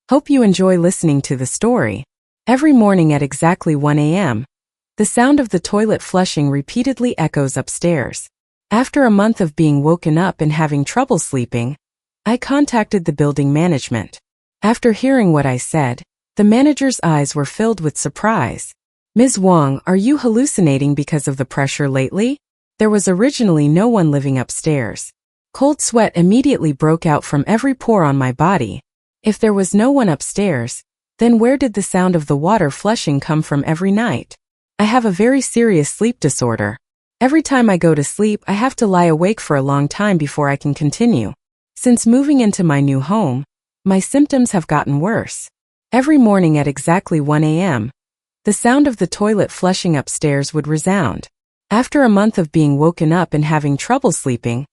Hope you enjoy listening to the story. Every morning at exactly 1 a.m., the sound of the toilet flushing repeatedly echoes upstairs. After a month of being woken up and having trouble sleeping, I contacted the building management. After hearing what I said, the manager's eyes were filled with surprise. "Ms. Wong, are you hallucinating because of the pressure lately? There was originally no one living upstairs." Cold sweat immediately broke out from every pore on my body. If there was no one upstairs, then where did the sound of the water flushing come from every night? I have a very serious sleep disorder. Every time I go to sleep, I have to lie awake for a long time before I can continue. Since moving into my new home, my symptoms have gotten worse. Every morning at exactly 1 a.m., the sound of the toilet flushing upstairs would resound. After a month of being woken up and having trouble sleeping,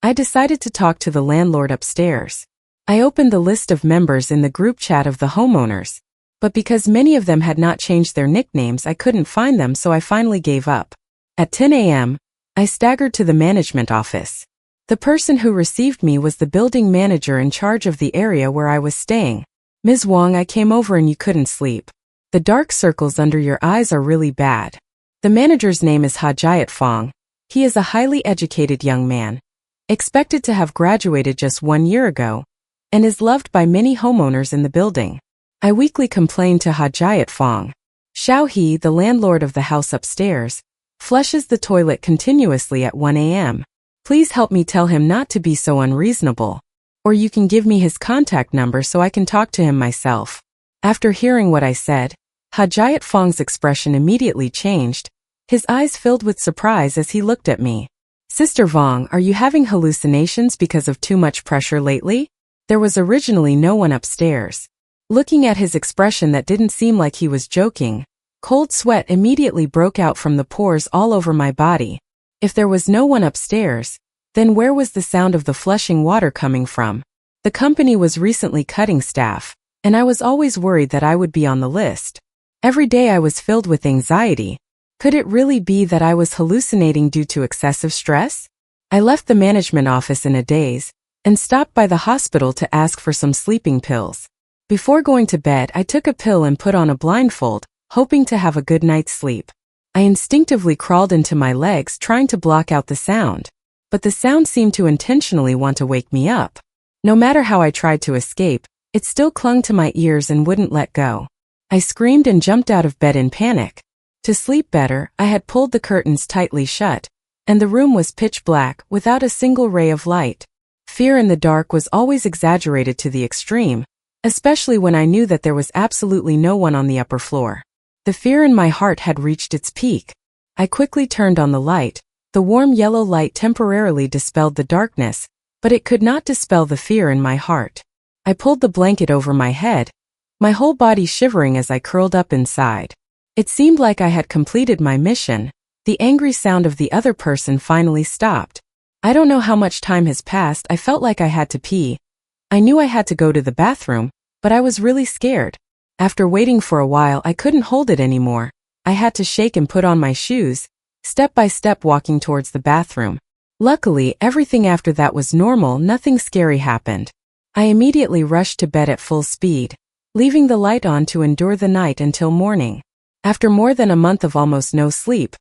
I decided to talk to the landlord upstairs. I opened the list of members in the group chat of the homeowners, but because many of them had not changed their nicknames, I couldn't find them, so I finally gave up. At 10 a.m., I staggered to the management office. The person who received me was the building manager in charge of the area where I was staying. "Ms. Wong, I came over and you couldn't sleep. The dark circles under your eyes are really bad." The manager's name is Hajayat Fong. He is a highly educated young man, expected to have graduated just 1 year ago, and is loved by many homeowners in the building. I weekly complained to Hajayat Fong. Xiao He, the landlord of the house upstairs, flushes the toilet continuously at 1 a.m. Please help me tell him not to be so unreasonable. Or you can give me his contact number so I can talk to him myself. After hearing what I said, Hajayat Fong's expression immediately changed. His eyes filled with surprise as he looked at me. "Sister Vong, are you having hallucinations because of too much pressure lately? There was originally no one upstairs." Looking at his expression that didn't seem like he was joking, cold sweat immediately broke out from the pores all over my body. If there was no one upstairs, then where was the sound of the flushing water coming from? The company was recently cutting staff, and I was always worried that I would be on the list. Every day I was filled with anxiety. Could it really be that I was hallucinating due to excessive stress? I left the management office in a daze and stopped by the hospital to ask for some sleeping pills. Before going to bed, I took a pill and put on a blindfold, hoping to have a good night's sleep. I instinctively crawled into my legs, trying to block out the sound, but the sound seemed to intentionally want to wake me up. No matter how I tried to escape, it still clung to my ears and wouldn't let go. I screamed and jumped out of bed in panic. To sleep better, I had pulled the curtains tightly shut, and the room was pitch black, without a single ray of light. Fear in the dark was always exaggerated to the extreme, especially when I knew that there was absolutely no one on the upper floor. The fear in my heart had reached its peak. I quickly turned on the light. The warm yellow light temporarily dispelled the darkness, but it could not dispel the fear in my heart. I pulled the blanket over my head, my whole body shivering as I curled up inside. It seemed like I had completed my mission. The angry sound of the other person finally stopped. I don't know how much time has passed. I felt like I had to pee. I knew I had to go to the bathroom, but I was really scared. After waiting for a while, I couldn't hold it anymore. I had to shake and put on my shoes, step by step walking towards the bathroom. Luckily, everything after that was normal. Nothing scary happened. I immediately rushed to bed at full speed, leaving the light on to endure the night until morning. After more than a month of almost no sleep,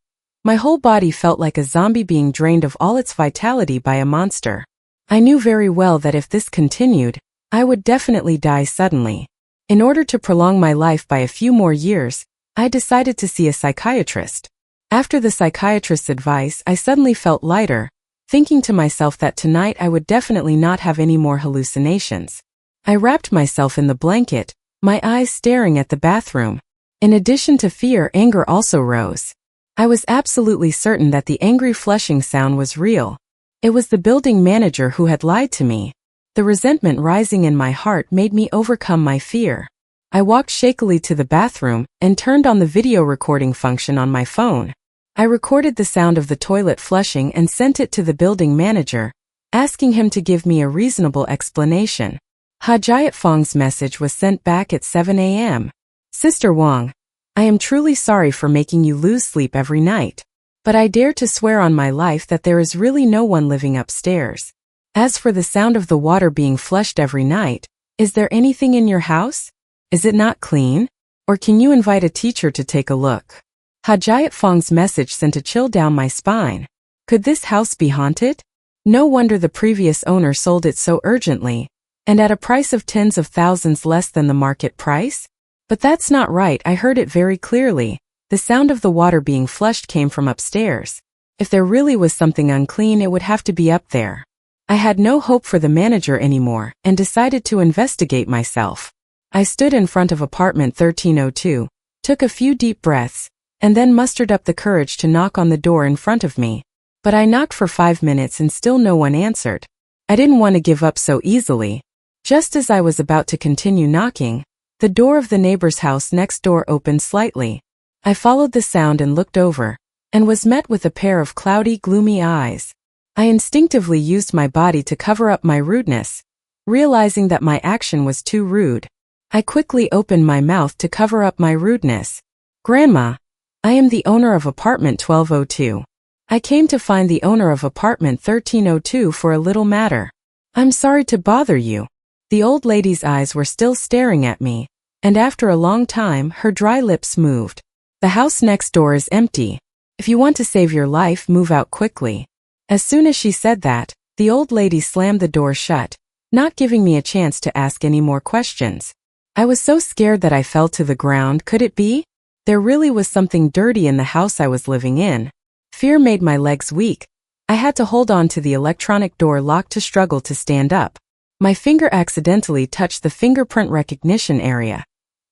my whole body felt like a zombie being drained of all its vitality by a monster. I knew very well that if this continued, I would definitely die suddenly. In order to prolong my life by a few more years, I decided to see a psychiatrist. After the psychiatrist's advice, I suddenly felt lighter, thinking to myself that tonight I would definitely not have any more hallucinations. I wrapped myself in the blanket, my eyes staring at the bathroom. In addition to fear, anger also rose. I was absolutely certain that the angry flushing sound was real. It was the building manager who had lied to me. The resentment rising in my heart made me overcome my fear. I walked shakily to the bathroom and turned on the video recording function on my phone. I recorded the sound of the toilet flushing and sent it to the building manager, asking him to give me a reasonable explanation. Hajayat Fong's message was sent back at 7 a.m. "Sister Wong, I am truly sorry for making you lose sleep every night, but I dare to swear on my life that there is really no one living upstairs. As for the sound of the water being flushed every night, Is there anything in your house? Is it not clean? Or can you invite a teacher to take a look? Hajayat Fong's message sent a chill down my spine. Could this house be haunted? No wonder the previous owner sold it so urgently, and at a price of tens of thousands less than the market price? But that's not right, I heard it very clearly. The sound of the water being flushed came from upstairs. If there really was something unclean, it would have to be up there. I had no hope for the manager anymore, and decided to investigate myself. I stood in front of apartment 1302, took a few deep breaths, and then mustered up the courage to knock on the door in front of me. But I knocked for 5 minutes and still no one answered. I didn't want to give up so easily. Just as I was about to continue knocking, the door of the neighbor's house next door opened slightly. I followed the sound and looked over, and was met with a pair of cloudy, gloomy eyes. I instinctively used my body to cover up my rudeness, realizing that my action was too rude. I quickly opened my mouth to cover up my rudeness. Grandma, I am the owner of apartment 1202. I came to find the owner of apartment 1302 for a little matter. I'm sorry to bother you. The old lady's eyes were still staring at me, and after a long time, her dry lips moved. The house next door is empty. If you want to save your life, move out quickly. As soon as she said that, the old lady slammed the door shut, not giving me a chance to ask any more questions. I was so scared that I fell to the ground. Could it be? There really was something dirty in the house I was living in. Fear made my legs weak. I had to hold on to the electronic door lock to struggle to stand up. My finger accidentally touched the fingerprint recognition area.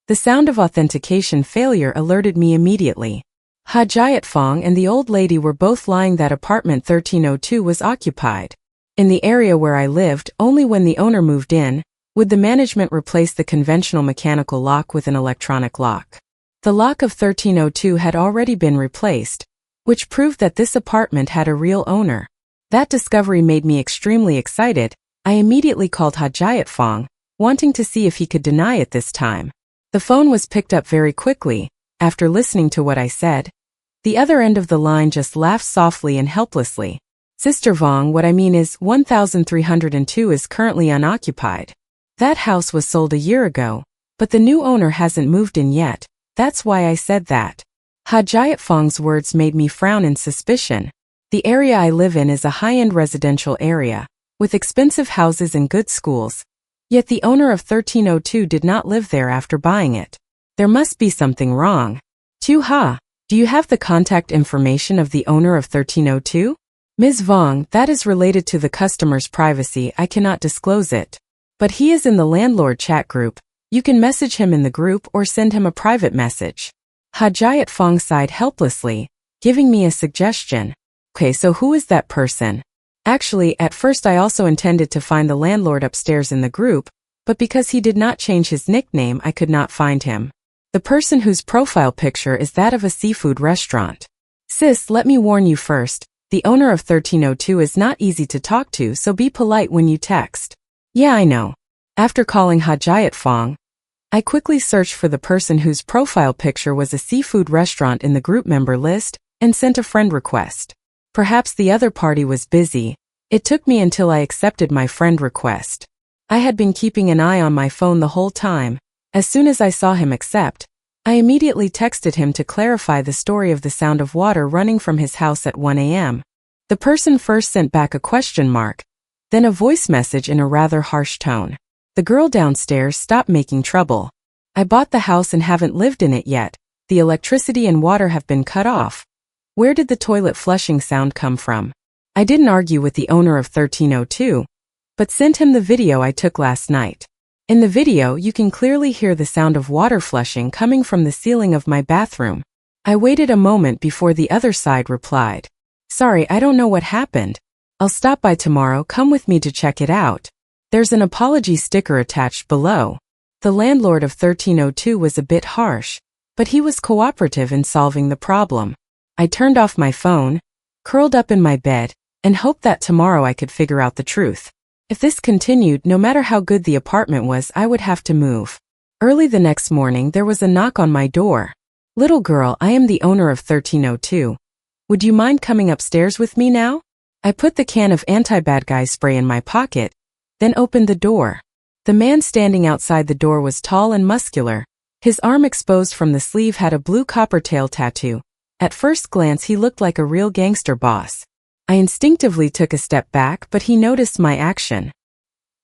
The sound of authentication failure alerted me immediately. Hajayat Fong and the old lady were both lying that apartment 1302 was occupied. In the area where I lived, only when the owner moved in, would the management replace the conventional mechanical lock with an electronic lock. The lock of 1302 had already been replaced, which proved that this apartment had a real owner. That discovery made me extremely excited. I immediately called Hajayat Fong, wanting to see if he could deny it this time. The phone was picked up very quickly. After listening to what I said, the other end of the line just laughed softly and helplessly. Sister Vong, what I mean is 1302 is currently unoccupied. That house was sold a year ago, but the new owner hasn't moved in yet. That's why I said that. Hajayat Fong's words made me frown in suspicion. The area I live in is a high-end residential area, with expensive houses and good schools. Yet the owner of 1302 did not live there after buying it. There must be something wrong. Ha, do you have the contact information of the owner of 1302? Ms. Vong, that is related to the customer's privacy. I cannot disclose it. But he is in the landlord chat group. You can message him in the group or send him a private message. Hajayat Fong sighed helplessly, giving me a suggestion. Okay, so who is that person? Actually, at first I also intended to find the landlord upstairs in the group, but because he did not change his nickname, I could not find him. The person whose profile picture is that of a seafood restaurant. Sis, let me warn you first, the owner of 1302 is not easy to talk to, so be polite when you text. Yeah, I know. After calling Hajayat Fong, I quickly searched for the person whose profile picture was a seafood restaurant in the group member list and sent a friend request. Perhaps the other party was busy. It took me until I accepted my friend request. I had been keeping an eye on my phone the whole time. As soon as I saw him accept, I immediately texted him to clarify the story of the sound of water running from his house at 1 a.m. The person first sent back a question mark, then a voice message in a rather harsh tone. The girl downstairs, stop making trouble. I bought the house and haven't lived in it yet. The electricity and water have been cut off. Where did the toilet flushing sound come from? I didn't argue with the owner of 1302, but sent him the video I took last night. In the video, you can clearly hear the sound of water flushing coming from the ceiling of my bathroom. I waited a moment before the other side replied. Sorry, I don't know what happened. I'll stop by tomorrow, come with me to check it out. There's an apology sticker attached below. The landlord of 1302 was a bit harsh, but he was cooperative in solving the problem. I turned off my phone, curled up in my bed, and hoped that tomorrow I could figure out the truth. If this continued, no matter how good the apartment was, I would have to move. Early the next morning, there was a knock on my door. Little girl, I am the owner of 1302. Would you mind coming upstairs with me now? I put the can of anti-bad guy spray in my pocket, then opened the door. The man standing outside the door was tall and muscular. His arm exposed from the sleeve had a blue coppertail tattoo. At first glance he looked like a real gangster boss. I instinctively took a step back, but he noticed my action.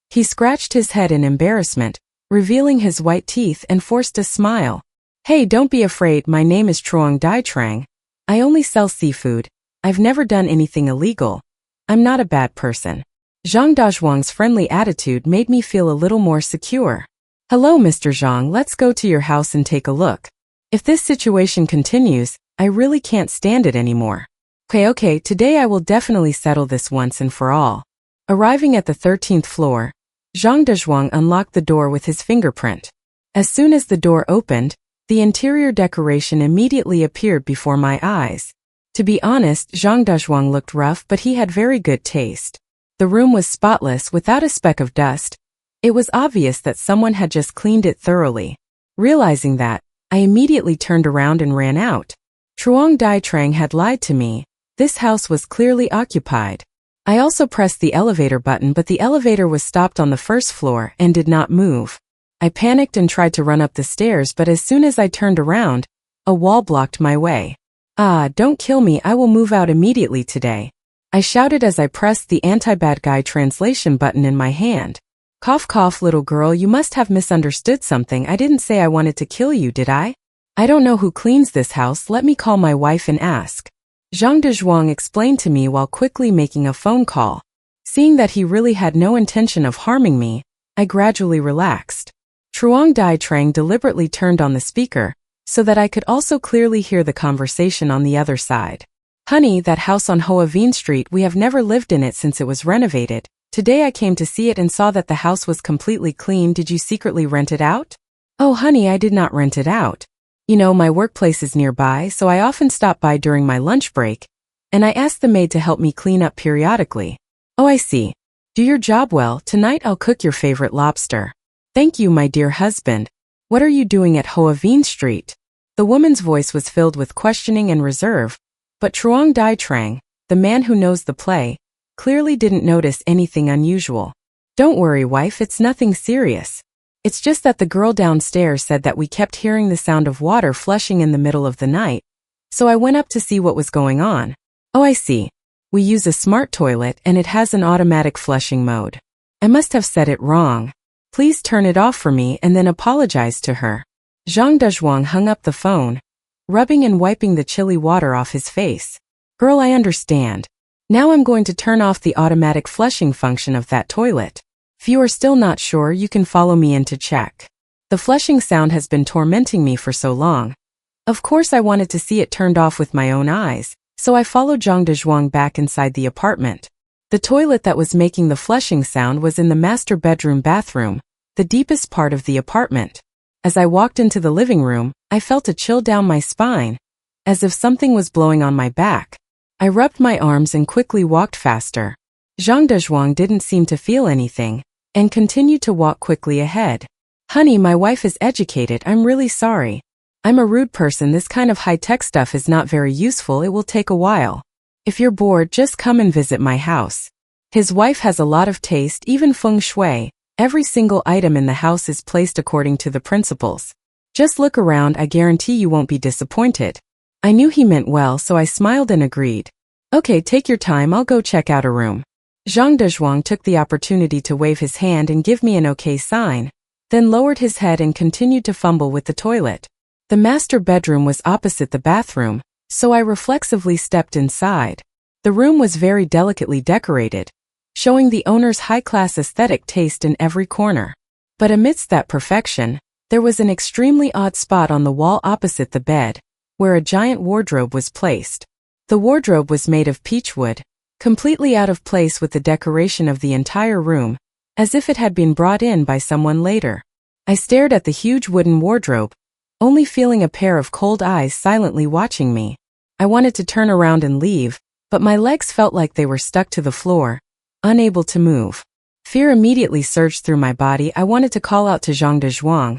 He scratched his head in embarrassment, revealing his white teeth, and forced a smile. "Hey, don't be afraid, my name is Truong Dai Trang. I only sell seafood. I've never done anything illegal. I'm not a bad person." Zhang Dazhuang's friendly attitude made me feel a little more secure. "Hello, Mr. Zhang, let's go to your house and take a look. If this situation continues, I really can't stand it anymore." Okay, today I will definitely settle this once and for all." Arriving at the 13th floor, Zhang Dazhuang unlocked the door with his fingerprint. As soon as the door opened, the interior decoration immediately appeared before my eyes. To be honest, Zhang Dazhuang looked rough, but he had very good taste. The room was spotless, without a speck of dust. It was obvious that someone had just cleaned it thoroughly. Realizing that, I immediately turned around and ran out. Truong Dai Trang had lied to me. This house was clearly occupied. I also pressed the elevator button, but the elevator was stopped on the first floor and did not move. I panicked and tried to run up the stairs, but as soon as I turned around, a wall blocked my way. "Ah, don't kill me, I will move out immediately today," I shouted as I pressed the anti-bad guy translation button in my hand. Cough cough, little girl, you must have misunderstood something. I didn't say I wanted to kill you, did I? I don't know who cleans this house, let me call my wife and ask. Zhang Dazhuang explained to me while quickly making a phone call. Seeing that he really had no intention of harming me, I gradually relaxed. Truong Dai Trang deliberately turned on the speaker, so that I could also clearly hear the conversation on the other side. "Honey, that house on Horrifying Street, we have never lived in it since it was renovated. Today I came to see it and saw that the house was completely clean. Did you secretly rent it out?" "Oh honey, I did not rent it out. You know, my workplace is nearby, so I often stop by during my lunch break, and I ask the maid to help me clean up periodically." "Oh, I see. Do your job well. Tonight I'll cook your favorite lobster." "Thank you, my dear husband. What are you doing at Horrifying Street?" The woman's voice was filled with questioning and reserve, but Truong Dai Trang, the man who knows the play, clearly didn't notice anything unusual. "Don't worry, wife, it's nothing serious. It's just that the girl downstairs said that we kept hearing the sound of water flushing in the middle of the night, so I went up to see what was going on." "Oh, I see. We use a smart toilet and it has an automatic flushing mode. I must have said it wrong. Please turn it off for me and then apologize to her." Zhang Dazhuang hung up the phone, rubbing and wiping the chilly water off his face. "Girl, I understand. Now I'm going to turn off the automatic flushing function of that toilet. If you are still not sure, you can follow me in to check. The flushing sound has been tormenting me for so long. Of course I wanted to see it turned off with my own eyes, so I followed Zhang Dazhuang back inside the apartment. The toilet that was making the flushing sound was in the master bedroom bathroom, the deepest part of the apartment. As I walked into the living room, I felt a chill down my spine, as if something was blowing on my back. I rubbed my arms and quickly walked faster. Zhang Dazhuang didn't seem to feel anything, and continued to walk quickly ahead. "Honey, my wife is educated, I'm really sorry. I'm a rude person, this kind of high-tech stuff is not very useful, it will take a while. If you're bored, just come and visit my house." His wife has a lot of taste, even feng shui. Every single item in the house is placed according to the principles. Just look around, I guarantee you won't be disappointed. I knew he meant well, so I smiled and agreed. "Okay, take your time, I'll go check out a room." Zhang Dazhuang took the opportunity to wave his hand and give me an okay sign, then lowered his head and continued to fumble with the toilet. The master bedroom was opposite the bathroom, so I reflexively stepped inside. The room was very delicately decorated, showing the owner's high-class aesthetic taste in every corner. But amidst that perfection, there was an extremely odd spot on the wall opposite the bed, where a giant wardrobe was placed. The wardrobe was made of peach wood, completely out of place with the decoration of the entire room, as if it had been brought in by someone later. I stared at the huge wooden wardrobe, only feeling a pair of cold eyes silently watching me. I wanted to turn around and leave, but my legs felt like they were stuck to the floor, unable to move. Fear immediately surged through my body. I wanted to call out to Zhang Dazhuang,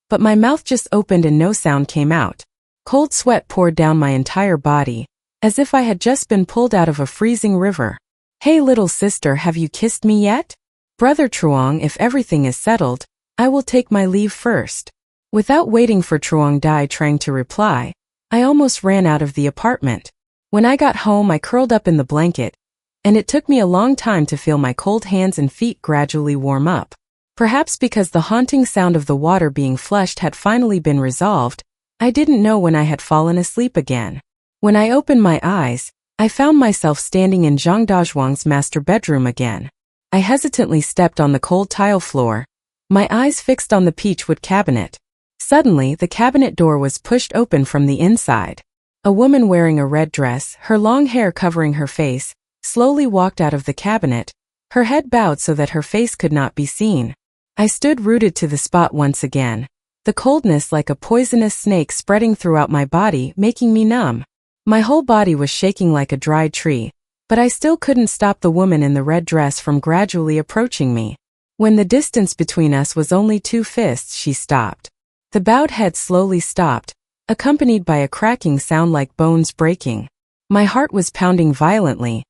but my mouth just opened and no sound came out. Cold sweat poured down my entire body, as if I had just been pulled out of a freezing river. "Hey little sister, have you kissed me yet?" Brother Truong, if everything is settled, I will take my leave first. Without waiting for Truong Dai Trang to reply, I almost ran out of the apartment. When I got home, I curled up in the blanket, and it took me a long time to feel my cold hands and feet gradually warm up. Perhaps because the haunting sound of the water being flushed had finally been resolved, I didn't know when I had fallen asleep again. When I opened my eyes, I found myself standing in Zhang Dazhuang's master bedroom again. I hesitantly stepped on the cold tile floor, my eyes fixed on the peachwood cabinet. Suddenly, the cabinet door was pushed open from the inside. A woman wearing a red dress, her long hair covering her face, slowly walked out of the cabinet, her head bowed so that her face could not be seen. I stood rooted to the spot once again, the coldness like a poisonous snake spreading throughout my body, making me numb. My whole body was shaking like a dried tree, but I still couldn't stop the woman in the red dress from gradually approaching me. When the distance between us was only 2 fists, she stopped. The bowed head slowly stopped, accompanied by a cracking sound like bones breaking. My heart was pounding violently,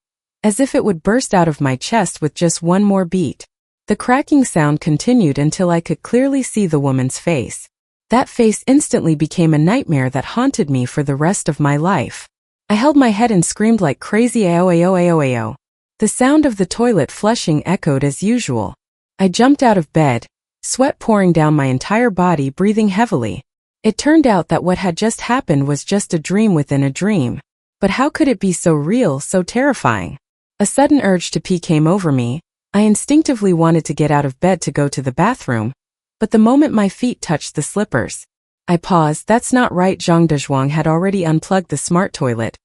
as if it would burst out of my chest with just one more beat. The cracking sound continued until I could clearly see the woman's face. That face instantly became a nightmare that haunted me for the rest of my life. I held my head and screamed like crazy ao ao ao ao. The sound of the toilet flushing echoed as usual. I jumped out of bed, sweat pouring down my entire body, breathing heavily. It turned out that what had just happened was just a dream within a dream. But how could it be so real, so terrifying? A sudden urge to pee came over me. I instinctively wanted to get out of bed to go to the bathroom, but the moment my feet touched the slippers, I paused. That's not right. Zhang Dazhuang had already unplugged the smart toilet.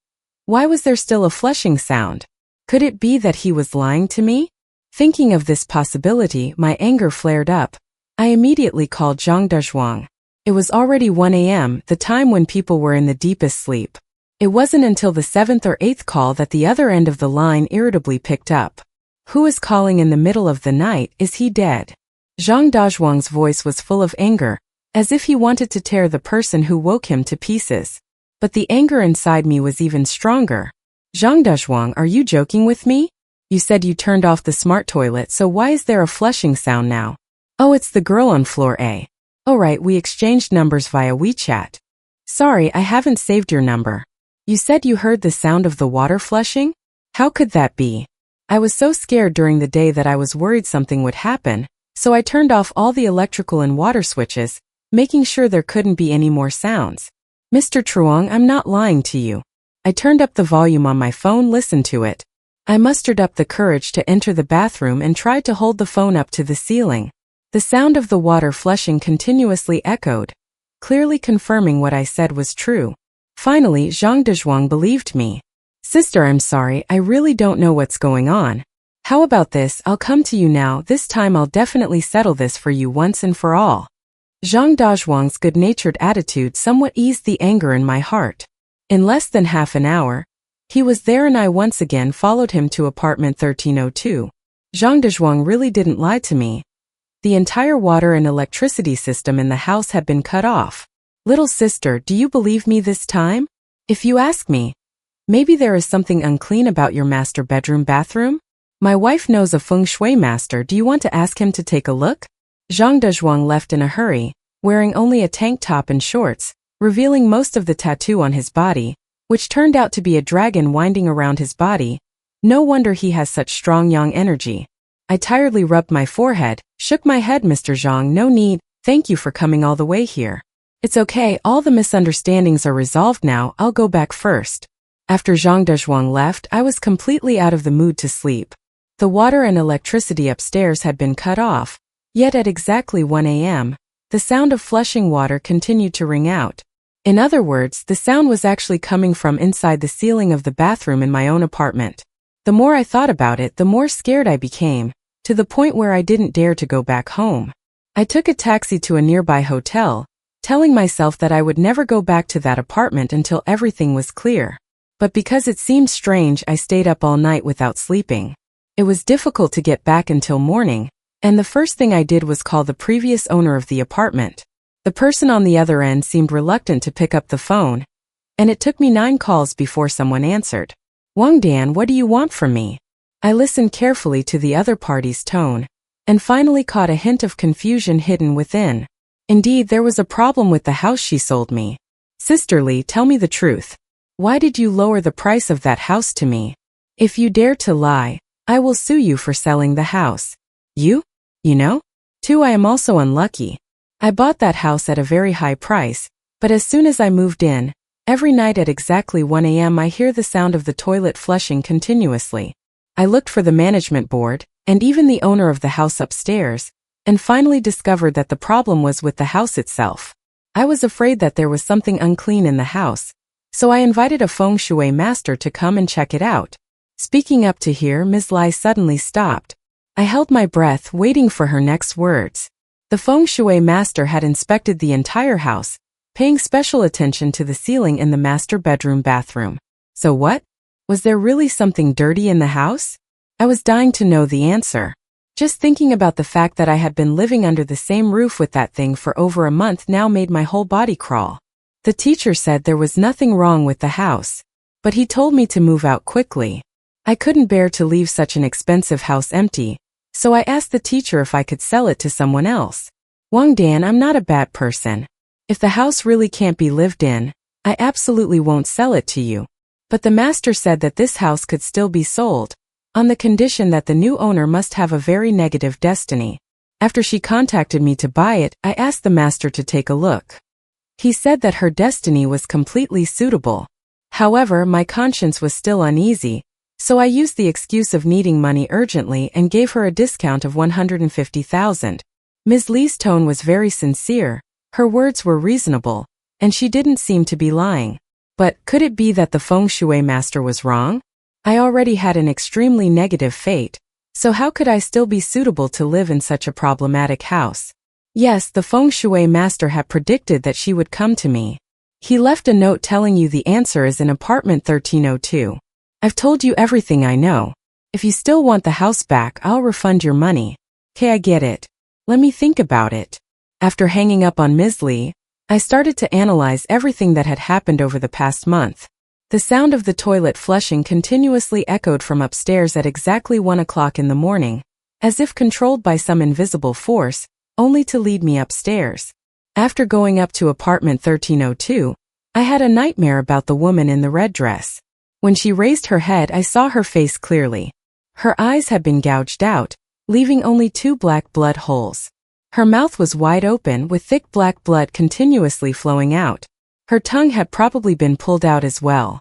Why was there still a flushing sound? Could it be that he was lying to me? Thinking of this possibility, my anger flared up. I immediately called Zhang Dazhuang. It was already 1 a.m., the time when people were in the deepest sleep. It wasn't until the 7th or 8th call that the other end of the line irritably picked up. Who is calling in the middle of the night? Is he dead? Zhang Dazhuang's voice was full of anger, as if he wanted to tear the person who woke him to pieces. But the anger inside me was even stronger. Zhang Dazhuang, are you joking with me? You said you turned off the smart toilet, so why is there a flushing sound now? Oh, it's the girl on floor A. Oh right, we exchanged numbers via WeChat. Sorry, I haven't saved your number. You said you heard the sound of the water flushing? How could that be? I was so scared during the day that I was worried something would happen, so I turned off all the electrical and water switches, making sure there couldn't be any more sounds. Mr. Truong, I'm not lying to you. I turned up the volume on my phone, listened to it. I mustered up the courage to enter the bathroom and tried to hold the phone up to the ceiling. The sound of the water flushing continuously echoed, clearly confirming what I said was true. Finally, Zhang Dazhuang believed me. Sister, I'm sorry, I really don't know what's going on. How about this? I'll come to you now. This time I'll definitely settle this for you once and for all. Zhang Dazhuang's good-natured attitude somewhat eased the anger in my heart. In less than half an hour, he was there and I once again followed him to apartment 1302. Zhang Dazhuang really didn't lie to me. The entire water and electricity system in the house had been cut off. Little sister, do you believe me this time? If you ask me, maybe there is something unclean about your master bedroom bathroom? My wife knows a feng shui master. Do you want to ask him to take a look? Zhang Dazhuang left in a hurry, wearing only a tank top and shorts, revealing most of the tattoo on his body, which turned out to be a dragon winding around his body. No wonder he has such strong yang energy. I tiredly rubbed my forehead, shook my head. Mr. Zhang, no need, thank you for coming all the way here. It's okay, all the misunderstandings are resolved now. I'll go back first. After Zhang Dazhuang left, I was completely out of the mood to sleep. The water and electricity upstairs had been cut off, yet at exactly 1 a.m., the sound of flushing water continued to ring out. In other words, the sound was actually coming from inside the ceiling of the bathroom in my own apartment. The more I thought about it, the more scared I became, to the point where I didn't dare to go back home. I took a taxi to a nearby hotel, telling myself that I would never go back to that apartment until everything was clear. But because it seemed strange, I stayed up all night without sleeping. It was difficult to get back until morning, and the first thing I did was call the previous owner of the apartment. The person on the other end seemed reluctant to pick up the phone, and it took me 9 calls before someone answered. Wang Dan, what do you want from me? I listened carefully to the other party's tone, and finally caught a hint of confusion hidden within. Indeed, there was a problem with the house she sold me. Sisterly, tell me the truth. Why did you lower the price of that house to me? If you dare to lie, I will sue you for selling the house. You? You know? Too, I am also unlucky. I bought that house at a very high price, but as soon as I moved in, every night at exactly 1 a.m. I hear the sound of the toilet flushing continuously. I looked for the management board, and even the owner of the house upstairs, and finally discovered that the problem was with the house itself. I was afraid that there was something unclean in the house, so I invited a feng shui master to come and check it out. Speaking up to here, Ms. Lai suddenly stopped. I held my breath, waiting for her next words. The feng shui master had inspected the entire house, paying special attention to the ceiling in the master bathroom. So what? Was there really something dirty in the house? I was dying to know the answer. Just thinking about the fact that I had been living under the same roof with that thing for over a month now made my whole body crawl. The teacher said there was nothing wrong with the house, but he told me to move out quickly. I couldn't bear to leave such an expensive house empty, so I asked the teacher if I could sell it to someone else. Wang Dan, I'm not a bad person. If the house really can't be lived in, I absolutely won't sell it to you. But the master said that this house could still be sold, on the condition that the new owner must have a very negative destiny. After she contacted me to buy it, I asked the master to take a look. He said that her destiny was completely suitable. However, my conscience was still uneasy, so I used the excuse of needing money urgently and gave her a discount of 150,000. Ms. Li's tone was very sincere, her words were reasonable, and she didn't seem to be lying. But could it be that the feng shui master was wrong? I already had an extremely negative fate, so how could I still be suitable to live in such a problematic house? Yes, the feng shui master had predicted that she would come to me. He left a note telling you the answer is in apartment 1302. I've told you everything I know. If you still want the house back, I'll refund your money. Okay, I get it. Let me think about it. After hanging up on Ms. Li, I started to analyze everything that had happened over the past month. The sound of the toilet flushing continuously echoed from upstairs at exactly 1 o'clock in the morning, as if controlled by some invisible force, only to lead me upstairs. After going up to apartment 1302, I had a nightmare about the woman in the red dress. When she raised her head, I saw her face clearly. Her eyes had been gouged out, leaving only 2 black blood holes. Her mouth was wide open with thick black blood continuously flowing out. Her tongue had probably been pulled out as well.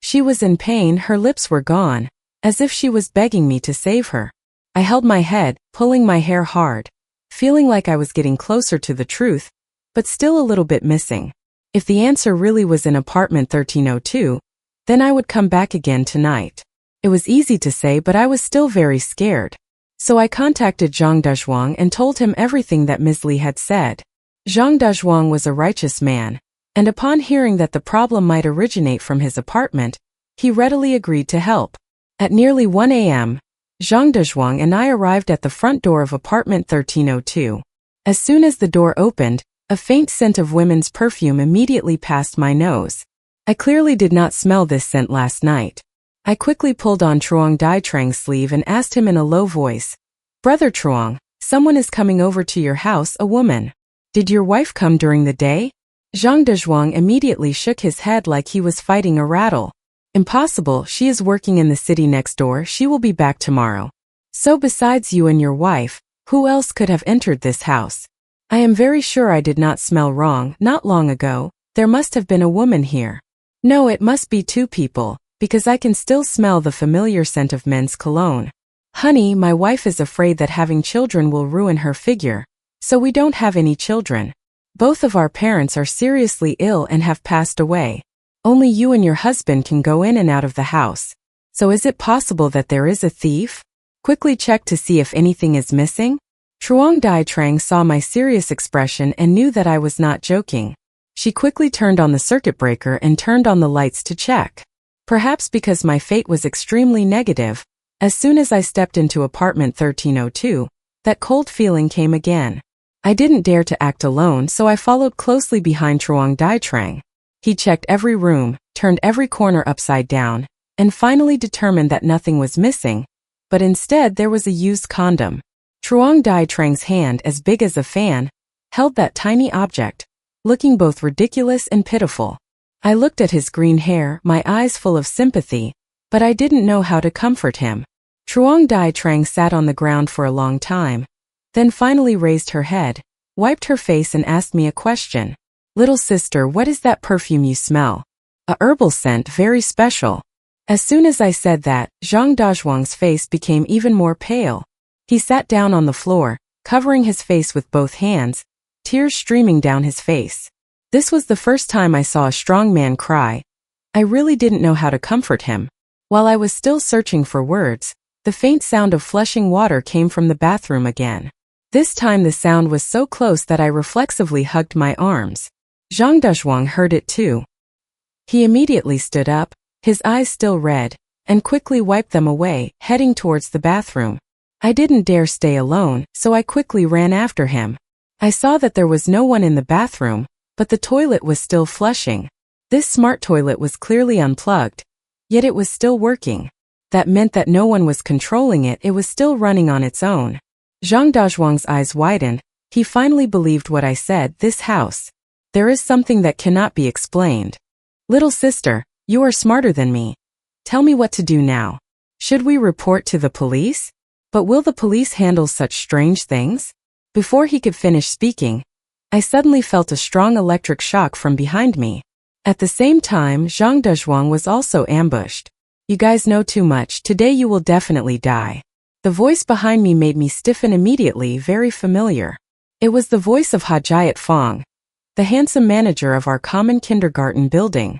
She was in pain, her lips were gone, as if she was begging me to save her. I held my head, pulling my hair hard, feeling like I was getting closer to the truth, but still a little bit missing. If the answer really was in apartment 1302, then I would come back again tonight. It was easy to say, but I was still very scared. So I contacted Zhang Dezhuang and told him everything that Ms. Li had said. Zhang Dezhuang was a righteous man, and upon hearing that the problem might originate from his apartment, he readily agreed to help. At nearly 1 a.m., Zhang Dezhuang and I arrived at the front door of apartment 1302. As soon as the door opened, a faint scent of women's perfume immediately passed my nose. I clearly did not smell this scent last night. I quickly pulled on Truong Daitrang's sleeve and asked him in a low voice, "Brother Truong, someone is coming over to your house, a woman. Did your wife come during the day?" Zhang Dezhuang immediately shook his head like he was fighting a rattle. "Impossible, she is working in the city next door, she will be back tomorrow. So besides you and your wife, who else could have entered this house? I am very sure I did not smell wrong, not long ago, there must have been a woman here. No, it must be 2 people. Because I can still smell the familiar scent of men's cologne. Honey, my wife is afraid that having children will ruin her figure, so we don't have any children. Both of our parents are seriously ill and have passed away. Only you and your husband can go in and out of the house. So is it possible that there is a thief? Quickly check to see if anything is missing." Truong Daitrang saw my serious expression and knew that I was not joking. She quickly turned on the circuit breaker and turned on the lights to check. Perhaps because my fate was extremely negative, as soon as I stepped into apartment 1302, that cold feeling came again. I didn't dare to act alone, so I followed closely behind Truong Daitrang. He checked every room, turned every corner upside down, and finally determined that nothing was missing, but instead there was a used condom. Truong Dai Trang's hand, as big as a fan, held that tiny object, looking both ridiculous and pitiful. I looked at his green hair, my eyes full of sympathy, but I didn't know how to comfort him. Truong Dai Trang sat on the ground for a long time, then finally raised her head, wiped her face and asked me a question. Little sister, what is that perfume you smell? A herbal scent, very special. As soon as I said that, Zhang Dazhuang's face became even more pale. He sat down on the floor, covering his face with both hands, tears streaming down his face. This was the first time I saw a strong man cry. I really didn't know how to comfort him. While I was still searching for words, the faint sound of flushing water came from the bathroom again. This time the sound was so close that I reflexively hugged my arms. Zhang Dazhuang heard it too. He immediately stood up, his eyes still red, and quickly wiped them away, heading towards the bathroom. I didn't dare stay alone, so I quickly ran after him. I saw that there was no one in the bathroom, but the toilet was still flushing. This smart toilet was clearly unplugged, yet it was still working. That meant that no one was controlling it, it was still running on its own. Zhang Dazhuang's eyes widened, he finally believed what I said, this house. There is something that cannot be explained. Little sister, you are smarter than me. Tell me what to do now. Should we report to the police? But will the police handle such strange things? Before he could finish speaking, I suddenly felt a strong electric shock from behind me. At the same time, Zhang Dazhuang was also ambushed. You guys know too much, today you will definitely die. The voice behind me made me stiffen immediately, very familiar. It was the voice of Hajayat Fong, the handsome manager of our common kindergarten building.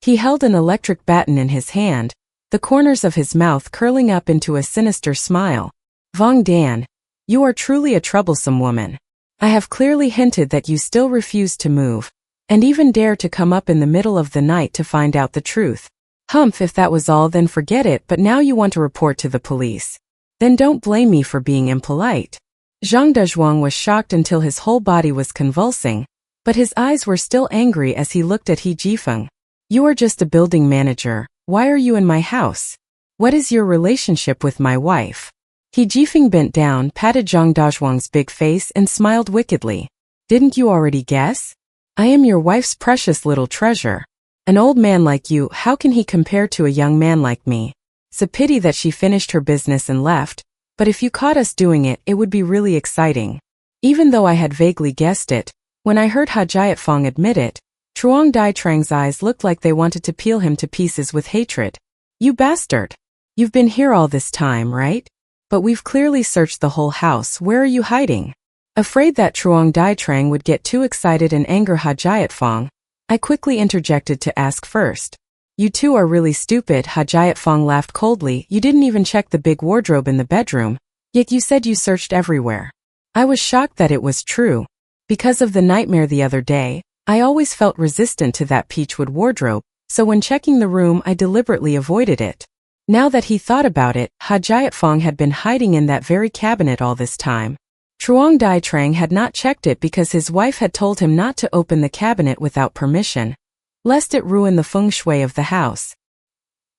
He held an electric baton in his hand, the corners of his mouth curling up into a sinister smile. Vong Dan, you are truly a troublesome woman. I have clearly hinted that you still refuse to move, and even dare to come up in the middle of the night to find out the truth. Humph, if that was all then forget it, but now you want to report to the police. Then don't blame me for being impolite. Zhang Dazhuang was shocked until his whole body was convulsing, but his eyes were still angry as he looked at He Jifeng. You are just a building manager. Why are you in my house? What is your relationship with my wife? He Jifeng bent down, patted Zhang Dazhuang's big face and smiled wickedly. Didn't you already guess? I am your wife's precious little treasure. An old man like you, how can he compare to a young man like me? It's a pity that she finished her business and left, but if you caught us doing it, it would be really exciting. Even though I had vaguely guessed it, when I heard Hajayat Fong admit it, Truong Dai Trang's eyes looked like they wanted to peel him to pieces with hatred. You bastard! You've been here all this time, right? But we've clearly searched the whole house, where are you hiding? Afraid that Truong Dai Trang would get too excited and anger Hajayat Fong, I quickly interjected to ask first. You two are really stupid, Hajayat Fong laughed coldly, you didn't even check the big wardrobe in the bedroom, yet you said you searched everywhere. I was shocked that it was true. Because of the nightmare the other day, I always felt resistant to that peachwood wardrobe, so when checking the room I deliberately avoided it. Now that he thought about it, Hajayat Fong had been hiding in that very cabinet all this time. Truong Dai Trang had not checked it because his wife had told him not to open the cabinet without permission, lest it ruin the feng shui of the house.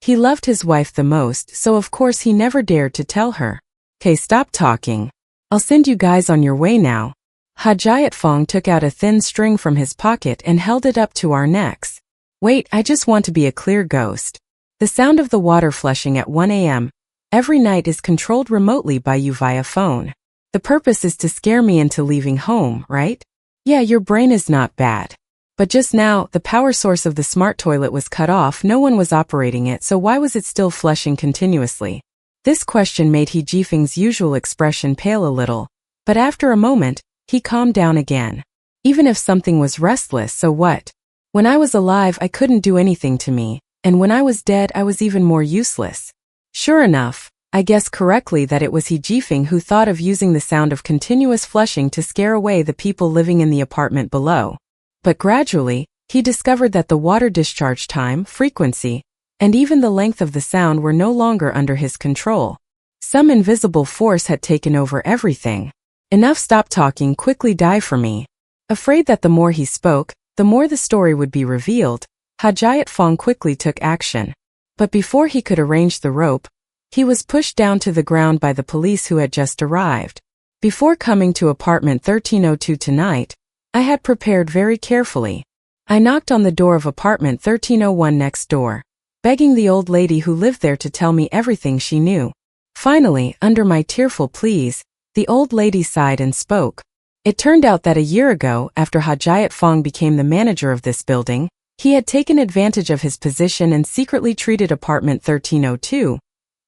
He loved his wife the most, so of course he never dared to tell her. Okay, stop talking. I'll send you guys on your way now. Hajayat Fong took out a thin string from his pocket and held it up to our necks. Wait, I just want to be a clear ghost. The sound of the water flushing at 1 a.m. every night is controlled remotely by you via phone. The purpose is to scare me into leaving home, right? Yeah, your brain is not bad. But just now, the power source of the smart toilet was cut off, no one was operating it, so why was it still flushing continuously? This question made He Jifeng's usual expression pale a little, but after a moment, he calmed down again. Even if something was restless, so what? When I was alive, I couldn't do anything to me, and when I was dead, I was even more useless. Sure enough, I guessed correctly that it was He Jifeng who thought of using the sound of continuous flushing to scare away the people living in the apartment below. But gradually, he discovered that the water discharge time, frequency, and even the length of the sound were no longer under his control. Some invisible force had taken over everything. Enough, stop talking, quickly die for me. Afraid that the more he spoke, the more the story would be revealed, Hajayat Fong quickly took action. But before he could arrange the rope, He was pushed down to the ground by the police who had just arrived. Before coming to apartment 1302 tonight, I had prepared very carefully. I knocked on the door of apartment 1301 next door, begging the old lady who lived there to tell me everything she knew. Finally, under my tearful pleas, the old lady sighed and spoke. It turned out that a year ago, after Hajayat Fong became the manager of this building, he had taken advantage of his position and secretly treated apartment 1302,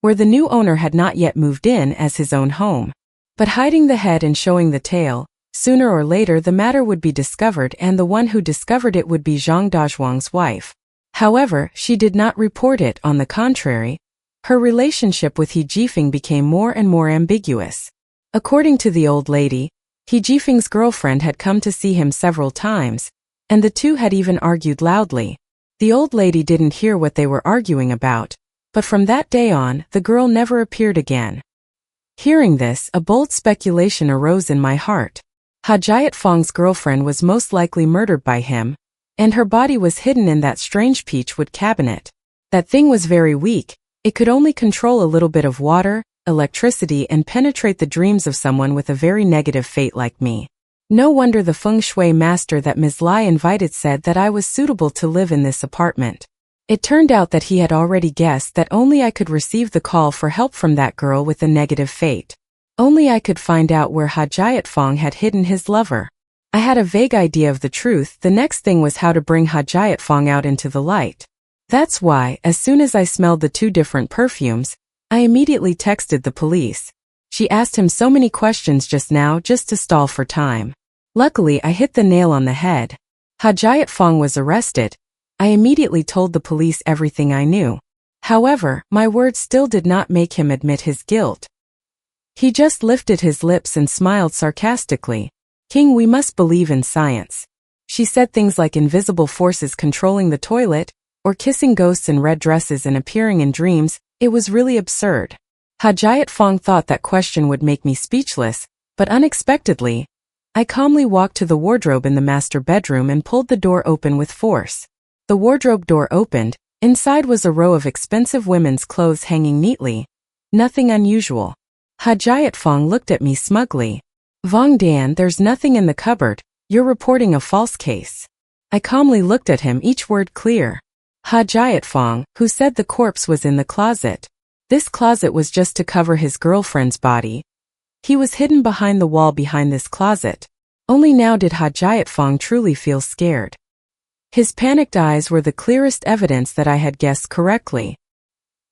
where the new owner had not yet moved in, as his own home. But hiding the head and showing the tail, sooner or later the matter would be discovered, and the one who discovered it would be Zhang Dazhuang's wife. However, she did not report it. On the contrary, her relationship with He Jifeng became more and more ambiguous. According to the old lady, He Jifeng's girlfriend had come to see him several times, and the two had even argued loudly. The old lady didn't hear what they were arguing about, but from that day on, the girl never appeared again. Hearing this, a bold speculation arose in my heart. Hajayat Fong's girlfriend was most likely murdered by him, and her body was hidden in that strange peachwood cabinet. That thing was very weak. It could only control a little bit of water, electricity, and penetrate the dreams of someone with a very negative fate like me. No wonder the feng shui master that Ms. Lai invited said that I was suitable to live in this apartment. It turned out that he had already guessed that only I could receive the call for help from that girl with a negative fate. Only I could find out where Hajayat Fong had hidden his lover. I had a vague idea of the truth. The next thing was how to bring Hajayat Fong out into the light. That's why, as soon as I smelled the two different perfumes, I immediately texted the police. She asked him so many questions just now just to stall for time. Luckily, I hit the nail on the head. Hajayat Fong was arrested. I immediately told the police everything I knew. However, my words still did not make him admit his guilt. He just lifted his lips and smiled sarcastically. "King, we must believe in science." She said things like invisible forces controlling the toilet, or kissing ghosts in red dresses and appearing in dreams. It was really absurd. Hajayat Fong thought that question would make me speechless, but unexpectedly, I calmly walked to the wardrobe in the master bedroom and pulled the door open with force. The wardrobe door opened. Inside was a row of expensive women's clothes hanging neatly. Nothing unusual. Hajayat Fong looked at me smugly. "Vong Dan, there's nothing in the cupboard. You're reporting a false case." I calmly looked at him, each word clear. Hajayat Fong, who said the corpse was in the closet. This closet was just to cover his girlfriend's body. He was hidden behind the wall behind this closet. Only now did Hajayat Fong truly feel scared. His panicked eyes were the clearest evidence that I had guessed correctly.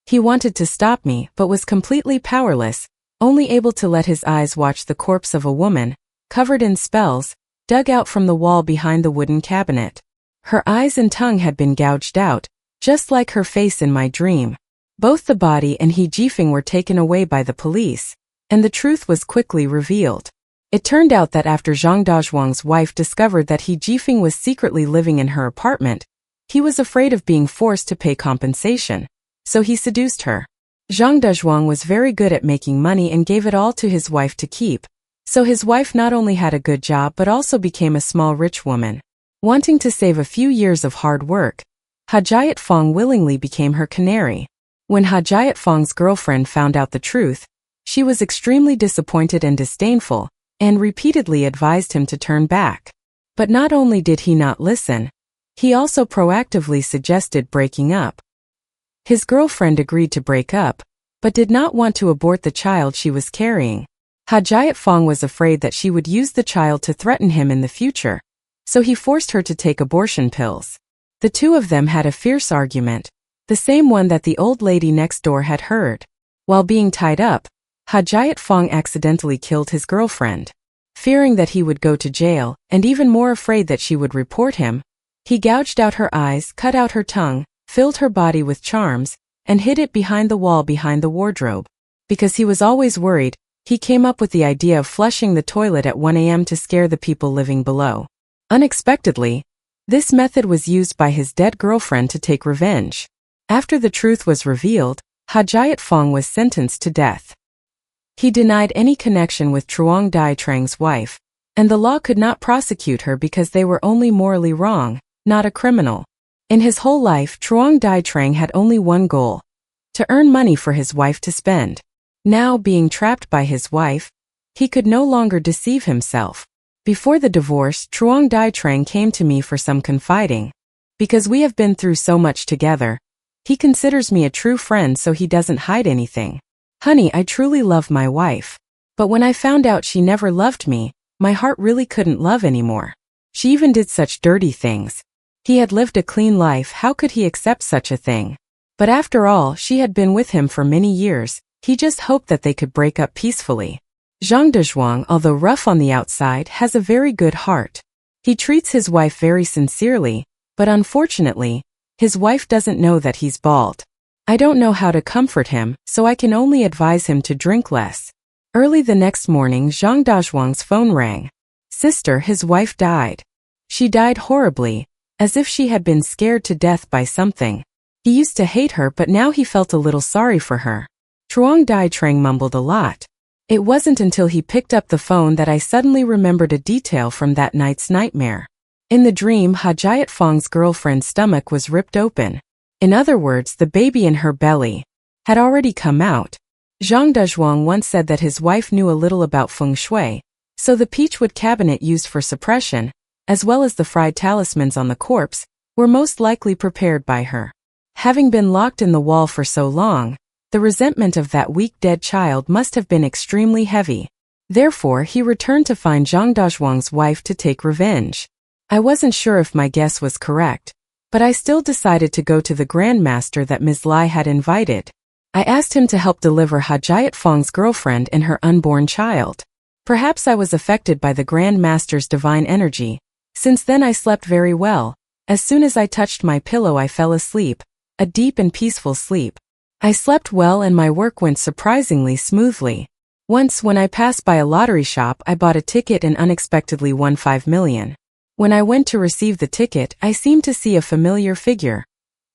He wanted to stop me, but was completely powerless, only able to let his eyes watch the corpse of a woman, covered in spells, dug out from the wall behind the wooden cabinet. Her eyes and tongue had been gouged out, just like her face in my dream. Both the body and He Jifeng were taken away by the police, and the truth was quickly revealed. It turned out that after Zhang Dazhuang's wife discovered that He Jifeng was secretly living in her apartment, he was afraid of being forced to pay compensation, so he seduced her. Zhang Dazhuang was very good at making money and gave it all to his wife to keep, so his wife not only had a good job but also became a small rich woman. Wanting to save a few years of hard work, Hajayat Fong willingly became her canary. When Hajayat Fong's girlfriend found out the truth, she was extremely disappointed and disdainful, and repeatedly advised him to turn back. But not only did he not listen, he also proactively suggested breaking up. His girlfriend agreed to break up, but did not want to abort the child she was carrying. Hajayat Fong was afraid that she would use the child to threaten him in the future, so he forced her to take abortion pills. The two of them had a fierce argument, the same one that the old lady next door had heard. While being tied up, Hajayat Fong accidentally killed his girlfriend. Fearing that he would go to jail, and even more afraid that she would report him, he gouged out her eyes, cut out her tongue, filled her body with charms, and hid it behind the wall behind the wardrobe. Because he was always worried, he came up with the idea of flushing the toilet at 1 a.m. to scare the people living below. Unexpectedly, this method was used by his dead girlfriend to take revenge. After the truth was revealed, Hajayat Fong was sentenced to death. He denied any connection with Truong Dai Trang's wife, and the law could not prosecute her because they were only morally wrong, not a criminal. In his whole life, Truong Dai Trang had only one goal: to earn money for his wife to spend. Now, being trapped by his wife, he could no longer deceive himself. Before the divorce, Truong Dai Trang came to me for some confiding. Because we have been through so much together, he considers me a true friend, so he doesn't hide anything. Honey, I truly love my wife. But when I found out she never loved me, my heart really couldn't love anymore. She even did such dirty things. He had lived a clean life, how could he accept such a thing? But after all, she had been with him for many years, he just hoped that they could break up peacefully. Zhang Dezhuang, although rough on the outside, has a very good heart. He treats his wife very sincerely, but unfortunately, his wife doesn't know that he's bald. I don't know how to comfort him, so I can only advise him to drink less. Early the next morning, Zhang Dezhuang's phone rang. Sister, his wife died. She died horribly, as if she had been scared to death by something. He used to hate her, but now he felt a little sorry for her. Truong Dai Trang mumbled a lot. It wasn't until he picked up the phone that I suddenly remembered a detail from that night's nightmare. In the dream, Hajayat Fong's girlfriend's stomach was ripped open. In other words, the baby in her belly had already come out. Zhang Dezhuang once said that his wife knew a little about feng shui, so the peachwood cabinet used for suppression, as well as the fried talismans on the corpse, were most likely prepared by her. Having been locked in the wall for so long, the resentment of that weak dead child must have been extremely heavy. Therefore, he returned to find Zhang Dezhuang's wife to take revenge. I wasn't sure if my guess was correct, but I still decided to go to the Grandmaster that Ms. Lai had invited. I asked him to help deliver Hajayat Fong's girlfriend and her unborn child. Perhaps I was affected by the Grandmaster's divine energy. Since then I slept very well. As soon as I touched my pillow I fell asleep, a deep and peaceful sleep. I slept well and my work went surprisingly smoothly. Once when I passed by a lottery shop I bought a ticket and unexpectedly won 5 million. When I went to receive the ticket I seemed to see a familiar figure.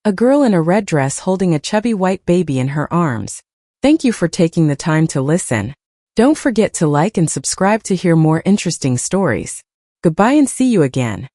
A girl in a red dress holding a chubby white baby in her arms. Thank you for taking the time to listen. Don't forget to like and subscribe to hear more interesting stories. Goodbye and see you again.